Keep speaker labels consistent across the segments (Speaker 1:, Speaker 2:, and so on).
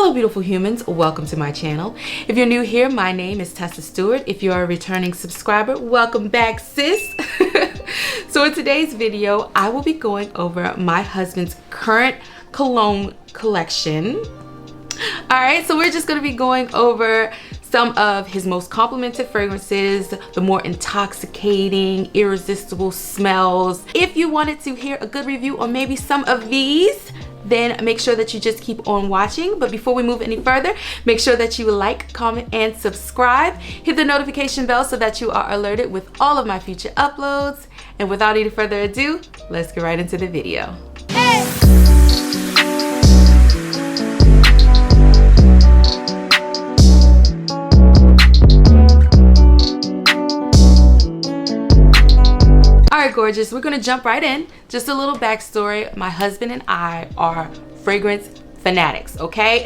Speaker 1: Hello beautiful humans, welcome to my channel. If you're new here, my name is Tessa Stewart. If you're a returning subscriber, welcome back sis. So in today's video, I will be going over my husband's current cologne collection. Alright, so we're just going to be going over some of his most complimented fragrances, the more intoxicating, irresistible smells. If you wanted to hear a good review on maybe some of these, then make sure that you just keep on watching. But before we move any further, make sure that you like, comment, and subscribe. Hit the notification bell so that you are alerted with all of my future uploads. And without any further ado, let's get right into the video. Alright gorgeous, we're gonna jump right in. Just a little backstory. My husband and I are fragrance fanatics, okay?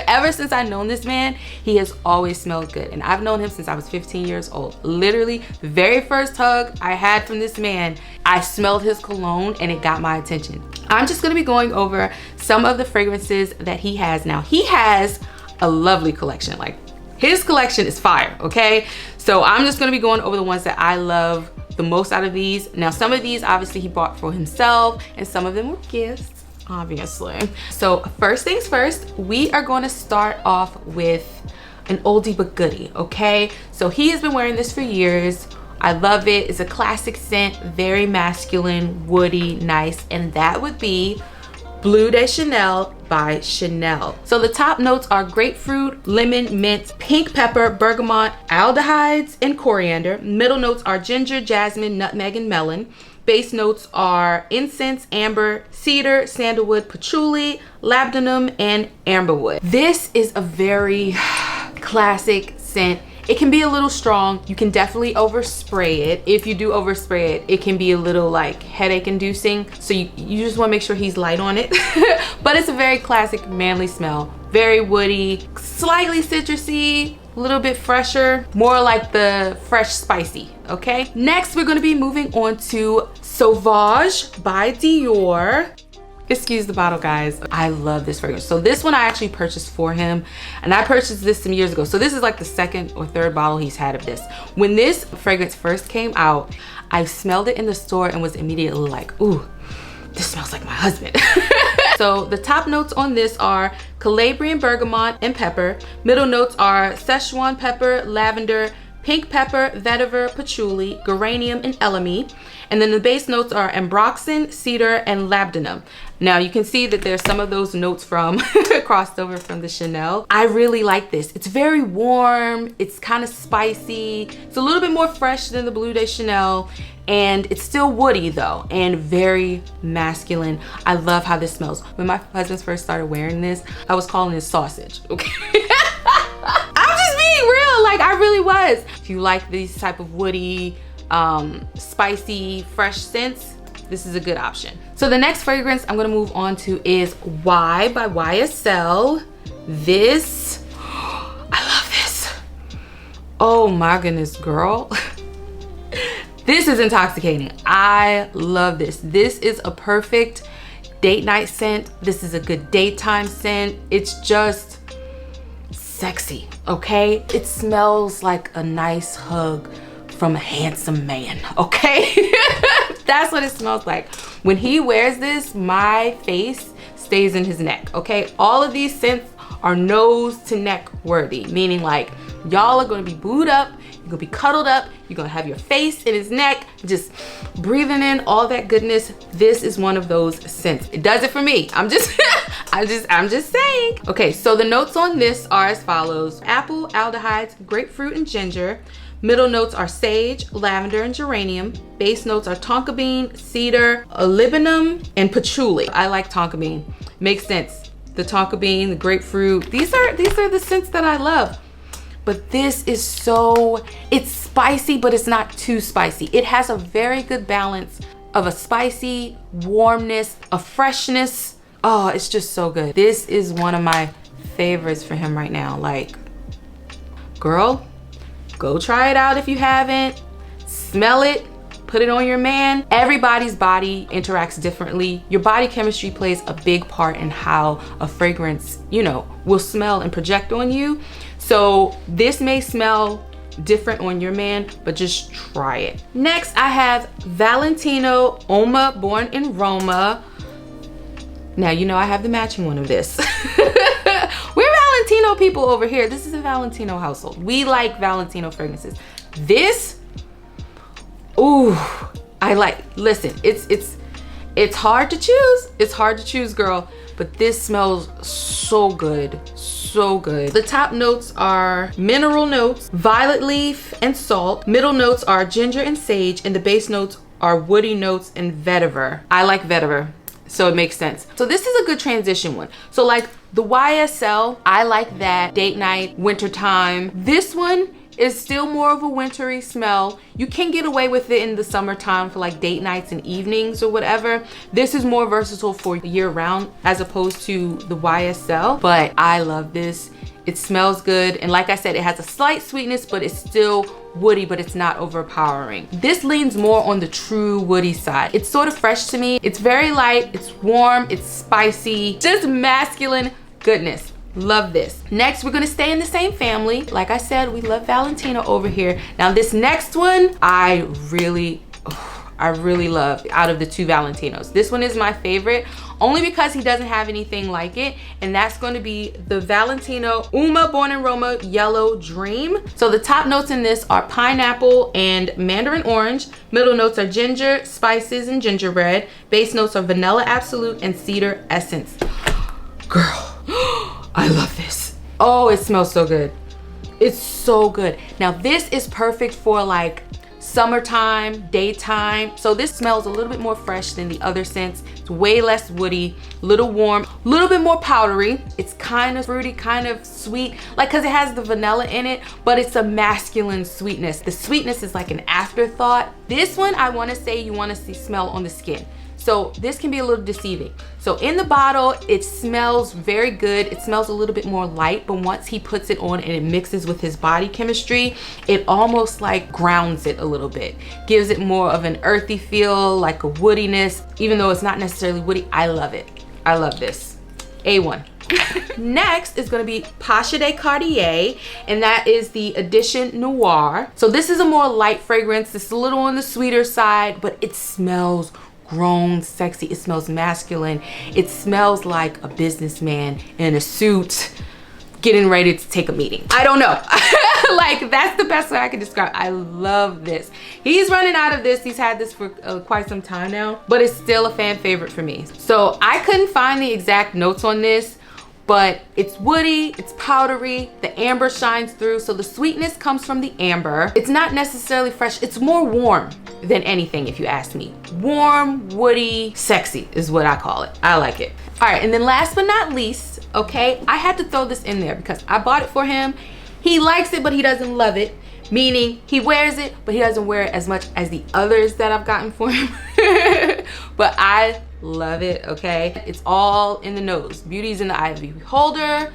Speaker 1: Ever since I've known this man, he has always smelled good. And I've known him since I was 15 years old. Literally, the very first hug I had from this man, I smelled his cologne and it got my attention. I'm just gonna be going over some of the fragrances that he has now. He has a lovely collection. Like, his collection is fire, okay? So I'm just gonna be going over the ones that I love the most out of these. Now some of these obviously he bought for himself and some of them were gifts, obviously. So first things first, we are going to start off with an oldie but goodie, okay? So he has been wearing this for years. I love it. It's a classic scent, very masculine, woody, nice, and that would be Bleu de Chanel by Chanel. So the top notes are grapefruit, lemon, mint, pink pepper, bergamot, aldehydes, and coriander. Middle notes are ginger, jasmine, nutmeg, and melon. Base notes are incense, amber, cedar, sandalwood, patchouli, labdanum, and amberwood. This is a very classic scent. It can be a little strong. You can definitely overspray it. If you do overspray it, it can be a little like headache inducing. So you just want to make sure he's light on it. But it's a very classic manly smell. Very woody, slightly citrusy, a little bit fresher, more like the fresh spicy, okay? Next, we're going to be moving on to Sauvage by DIOR. Excuse the bottle, guys. I love this fragrance. So this one I actually purchased for him, and I purchased this some years ago. So this is like the second or third bottle he's had of this. When this fragrance first came out, I smelled it in the store and was immediately like, ooh, this smells like my husband. So the top notes on this are Calabrian bergamot and pepper. Middle notes are Szechuan pepper, lavender, pink pepper, vetiver, patchouli, geranium, and elemi. And then the base notes are ambroxan, cedar, and labdanum. Now you can see that there's some of those notes from crossed over from the Chanel. I really like this. It's very warm. It's kind of spicy. It's a little bit more fresh than the Bleu de Chanel. And it's still woody though, and very masculine. I love how this smells. When my husband first started wearing this, I was calling it sausage, okay? I'm just being real, like I really was. If you like these type of woody, spicy, fresh scents, this is a good option. So the next fragrance I'm gonna move on to is Y by YSL. This, I love this. Oh my goodness, girl. This is intoxicating. I love this. This is a perfect date night scent. This is a good daytime scent. It's just sexy, okay? It smells like a nice hug from a handsome man, okay? That's what it smells like. When he wears this, my face stays in his neck, okay? All of these scents are nose to neck worthy, meaning like y'all are gonna be booed up, you're gonna be cuddled up, you're gonna have your face in his neck, just breathing in all that goodness. This is one of those scents. It does it for me. I'm just saying. Okay, so the notes on this are as follows: apple, aldehydes, grapefruit, and ginger. Middle notes are sage, lavender, and geranium. Base notes are tonka bean, cedar, olibanum, and patchouli. I like tonka bean. Makes sense. The tonka bean, the grapefruit. These are the scents that I love. But this is so, it's spicy, but it's not too spicy. It has a very good balance of a spicy, warmness, a freshness. Oh, it's just so good. This is one of my favorites for him right now. Like, girl, go try it out if you haven't. Smell it, put it on your man. Everybody's body interacts differently. Your body chemistry plays a big part in how a fragrance, you know, will smell and project on you. So this may smell different on your man, but just try it. Next, I have Valentino Uomo Born in Roma. Now, you know I have the matching one of this. We're Valentino people over here. This is a Valentino household. We like Valentino fragrances. This, ooh, I like, listen, it's hard to choose. It's hard to choose, girl, but this smells so good, so good. The top notes are mineral notes, violet leaf and salt. Middle notes are ginger and sage, and the base notes are woody notes and vetiver. I like vetiver, so it makes sense. So this is a good transition one. So like the YSL, I like that date night, winter time. This one is still more of a wintry smell. You can get away with it in the summertime for like date nights and evenings or whatever. This is more versatile for year round as opposed to the YSL, but I love this. It smells good, and like I said, it has a slight sweetness, but it's still woody, but it's not overpowering. This leans more on the true woody side. It's sort of fresh to me. It's very light, it's warm, it's spicy, just masculine goodness. Love this. Next, we're gonna stay in the same family. Like I said, we love Valentino over here. Now this next one, I really love out of the two Valentinos. This one is my favorite, only because he doesn't have anything like it, and that's going to be the Valentino Uomo Born in Roma Yellow Dream. So the top notes in this are pineapple and mandarin orange. Middle notes are ginger, spices, and gingerbread. Base notes are vanilla absolute and cedar essence. Girl, I love this. Oh, it smells so good. It's so good. Now this is perfect for like summertime, daytime. So this smells a little bit more fresh than the other scents. It's way less woody, a little warm, a little bit more powdery. It's kind of fruity, kind of sweet, like because it has the vanilla in it, but it's a masculine sweetness. The sweetness is like an afterthought. This one, I want to say you want to see smell on the skin. So this can be a little deceiving. So in the bottle, it smells very good. It smells a little bit more light, but once he puts it on and it mixes with his body chemistry, it almost like grounds it a little bit. Gives it more of an earthy feel, like a woodiness. Even though it's not necessarily woody, I love it. I love this. A1. Next is gonna be Pacha de Cartier, and that is the Edition Noir. So this is a more light fragrance. It's a little on the sweeter side, but it smells grown, sexy. It smells masculine. It smells like a businessman in a suit getting ready to take a meeting. I don't know. Like, that's the best way I can describe. I love this. He's running out of this. He's had this for quite some time now, but it's still a fan favorite for me. So I couldn't find the exact notes on this, but it's woody, it's powdery, the amber shines through, so the sweetness comes from the amber. It's not necessarily fresh, it's more warm than anything, if you ask me. Warm, woody, sexy is what I call it. I like it. All right, and then last but not least, okay, I had to throw this in there because I bought it for him. He likes it, but he doesn't love it, meaning he wears it, but he doesn't wear it as much as the others that I've gotten for him. But I love it, okay? It's all in the nose. Beauty's in the eye of the beholder.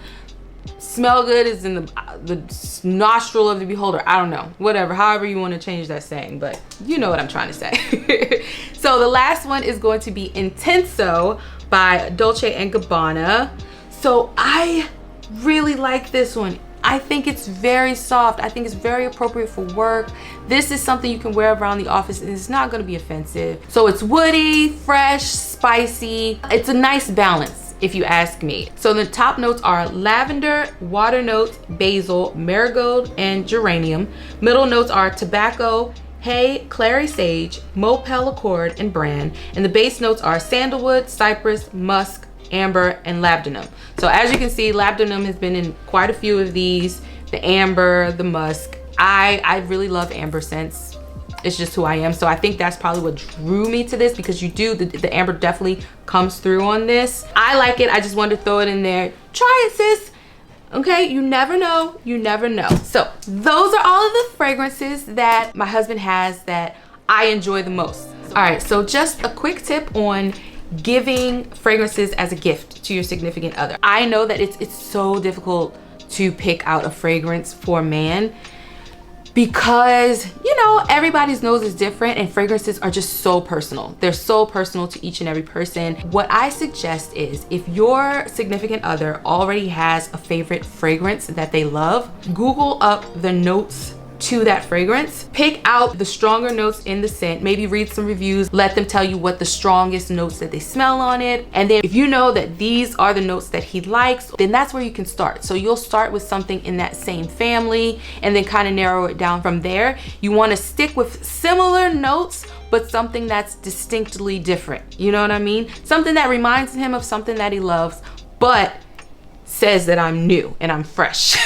Speaker 1: Smell good is in the nostril of the beholder. I don't know, whatever, however you want to change that saying, but you know what I'm trying to say. So the last one is going to be Intenso by Dolce & Gabbana. So I really like this one. I think it's very soft. I think it's very appropriate for work. This is something you can wear around the office and it's not gonna be offensive. So it's woody, fresh, spicy. It's a nice balance, if you ask me. So the top notes are lavender, water notes, basil, marigold, and geranium. Middle notes are tobacco, hay, clary sage, mopel accord, and bran. And the base notes are sandalwood, cypress, musk, amber, and labdanum. So as you can see, labdanum has been in quite a few of these. The amber, the musk. I really love amber scents. It's just who I am. So I think that's probably what drew me to this, because you do, the amber definitely comes through on this. I like it. I just wanted to throw it in there. Try it, sis. Okay, you never know. You never know. So those are all of the fragrances that my husband has that I enjoy the most. All right, so just a quick tip on giving fragrances as a gift to your significant other. I know that it's so difficult to pick out a fragrance for a man because, you know, everybody's nose is different and fragrances are just so personal. They're so personal to each and every person. What I suggest is if your significant other already has a favorite fragrance that they love, Google up the notes to that fragrance, pick out the stronger notes in the scent, maybe read some reviews, let them tell you what the strongest notes that they smell on it, and then if you know that these are the notes that he likes, then that's where you can start. So you'll start with something in that same family and then kind of narrow it down from there. You want to stick with similar notes but something that's distinctly different, you know what I mean? Something that reminds him of something that he loves but says that I'm new and I'm fresh.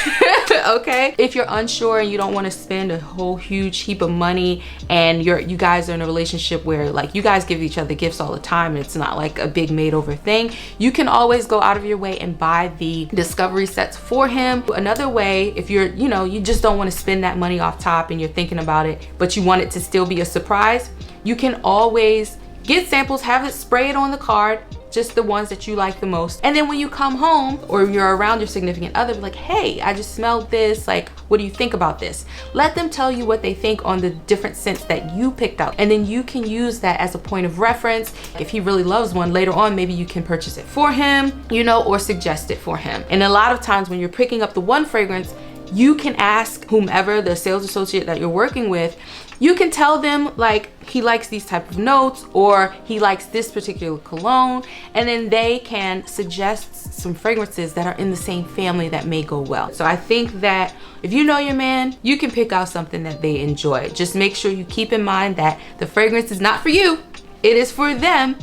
Speaker 1: Okay, if you're unsure and you don't want to spend a whole huge heap of money and you guys are in a relationship where like you guys give each other gifts all the time and it's not like a big made over thing, you can always go out of your way and buy the discovery sets for him. Another way, if you're, you know, you just don't want to spend that money off top and you're thinking about it but you want it to still be a surprise, you can always get samples, have it sprayed on the card, just the ones that you like the most. And then when you come home or you're around your significant other, be like, hey, I just smelled this, like, what do you think about this? Let them tell you what they think on the different scents that you picked out. And then you can use that as a point of reference. If he really loves one, later on, maybe you can purchase it for him, you know, or suggest it for him. And a lot of times when you're picking up the one fragrance, you can ask whomever, the sales associate that you're working with, you can tell them like he likes these type of notes or he likes this particular cologne, and then they can suggest some fragrances that are in the same family that may go well. So I think that if you know your man, you can pick out something that they enjoy. Just make sure you keep in mind that the fragrance is not for you, it is for them,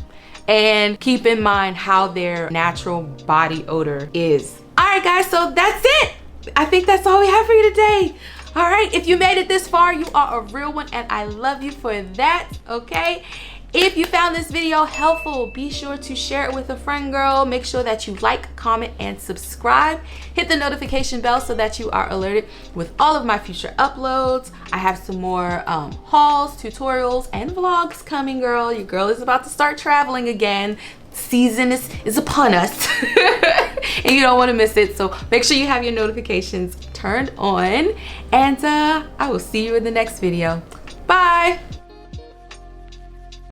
Speaker 1: and keep in mind how their natural body odor is. All right guys, so that's it. I think that's all we have for you today. All right, if you made it this far, you are a real one and I love you for that, okay? If you found this video helpful, be sure to share it with a friend, girl. Make sure that you like, comment, and subscribe. Hit the notification bell so that you are alerted with all of my future uploads. I have some more hauls, tutorials, and vlogs coming, girl. Your girl is about to start traveling again. Season is upon us. And you don't want to miss it, so make sure you have your notifications turned on, and I will see you in the next video. Bye.